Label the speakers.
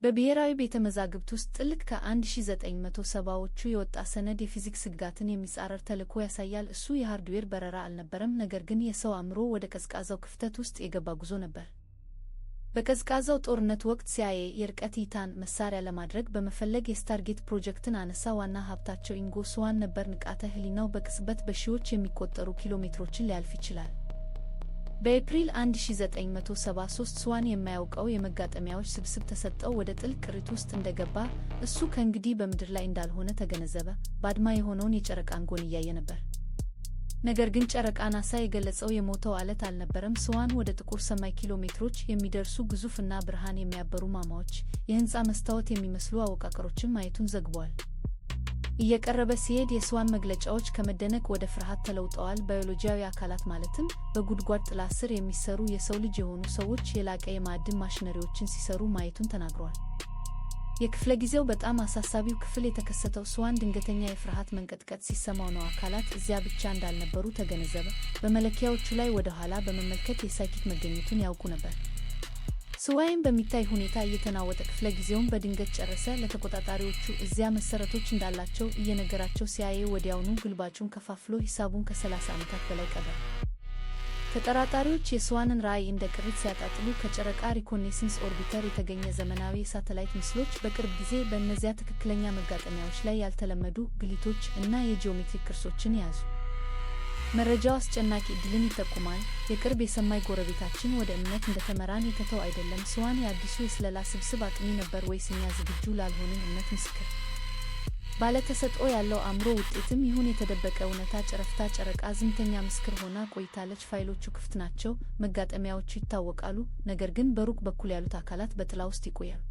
Speaker 1: በብሔራዊ ቤተ መዛግብት ውስጥ ጥልቅ ከ1970ዎቹ የወጣ ሰነድ የፊዚክስ ሕግጋትን የሚጻረር ተልዕኮ ያሳያል። እሱ የሃርድዌር በረራ አልነበረም፣ ነገር ግን የሰው አእምሮ ወደ ቀዝቃዛው ክፍተት ውስጥ የገባ ጉዞ ነበር። በቀዝቃዛው ጦርነት ወቅት ሲአይኤ የርቀት እይታን መሳሪያ ለማድረግ በመፈለግ የስታርጌት ፕሮጀክትን አነሳ። ዋና ሀብታቸው ኢንጎ ስዋን ነበር። ንቃተ ህሊናው በቅጽበት በሺዎች የሚቆጠሩ ኪሎሜትሮችን ሊያልፍ ይችላል። በኤፕሪል 1973 ስዋን የማያውቀው የመጋጠሚያዎች ስብስብ ተሰጠው። ወደ ጥልቅ ቅሪት ውስጥ እንደገባ እሱ ከእንግዲህ በምድር ላይ እንዳልሆነ ተገነዘበ። ባድማ የሆነውን የጨረቃን ጎን እያየ ነበር። ነገር ግን ጨረቃ ናሳ የገለጸው የሞተው ዓለት አልነበረም። ስዋን ወደ ጥቁር ሰማይ ኪሎሜትሮች የሚደርሱ ግዙፍና ብርሃን የሚያበሩ ማማዎች፣ የህንፃ መስታወት የሚመስሉ አወቃቀሮችን ማየቱን ዘግቧል። እየቀረበ ሲሄድ የስዋን መግለጫዎች ከመደነቅ ወደ ፍርሃት ተለውጠዋል። ባዮሎጂያዊ አካላት ማለትም በጉድጓድ ጥላ ስር የሚሰሩ የሰው ልጅ የሆኑ ሰዎች የላቀ የማዕድን ማሽነሪዎችን ሲሰሩ ማየቱን ተናግሯል። የክፍለ ጊዜው በጣም አሳሳቢው ክፍል የተከሰተው ስዋን ድንገተኛ የፍርሃት መንቀጥቀጥ ሲሰማው ነው። አካላት እዚያ ብቻ እንዳልነበሩ ተገነዘበ። በመለኪያዎቹ ላይ ወደ ኋላ በመመልከት የሳይኪክ መገኘቱን ያውቁ ነበር። ስዋይም በሚታይ ሁኔታ እየተናወጠ ክፍለ ጊዜውን በድንገት ጨረሰ። ለተቆጣጣሪዎቹ እዚያ መሰረቶች እንዳላቸው እየነገራቸው ሲአይኤ ወዲያውኑ ግልባጩን ከፋፍሎ ሂሳቡን ከ30 ዓመታት በላይ ቀረ። ተጠራጣሪዎች የስዋንን ራዕይ እንደ ቅሪት ሲያጣጥሉ ከጨረቃ ሪኮኔሰንስ ኦርቢተር የተገኘ ዘመናዊ የሳተላይት ምስሎች በቅርብ ጊዜ በእነዚያ ትክክለኛ መጋጠሚያዎች ላይ ያልተለመዱ ግሊቶች እና የጂኦሜትሪክ ቅርጾችን ያዙ። መረጃው አስጨናቂ ዕድልን ይጠቁማል። የቅርብ የሰማይ ጎረቤታችን ወደ እምነት እንደተመራን የተተው አይደለም። ስዋን የአዲሱ የስለላ ስብስብ አጥኚ ነበር ወይስ እኛ ዝግጁ ላልሆንን እምነት ምስክር? ባለተሰጥኦ ያለው አእምሮ ውጤትም ይሁን የተደበቀ እውነታ ጨረፍታ ጨረቃ ዝምተኛ ምስክር ሆና ቆይታለች። ፋይሎቹ ክፍት ናቸው፣ መጋጠሚያዎቹ ይታወቃሉ፣ ነገር ግን በሩቅ በኩል ያሉት አካላት በጥላ ውስጥ ይቆያሉ።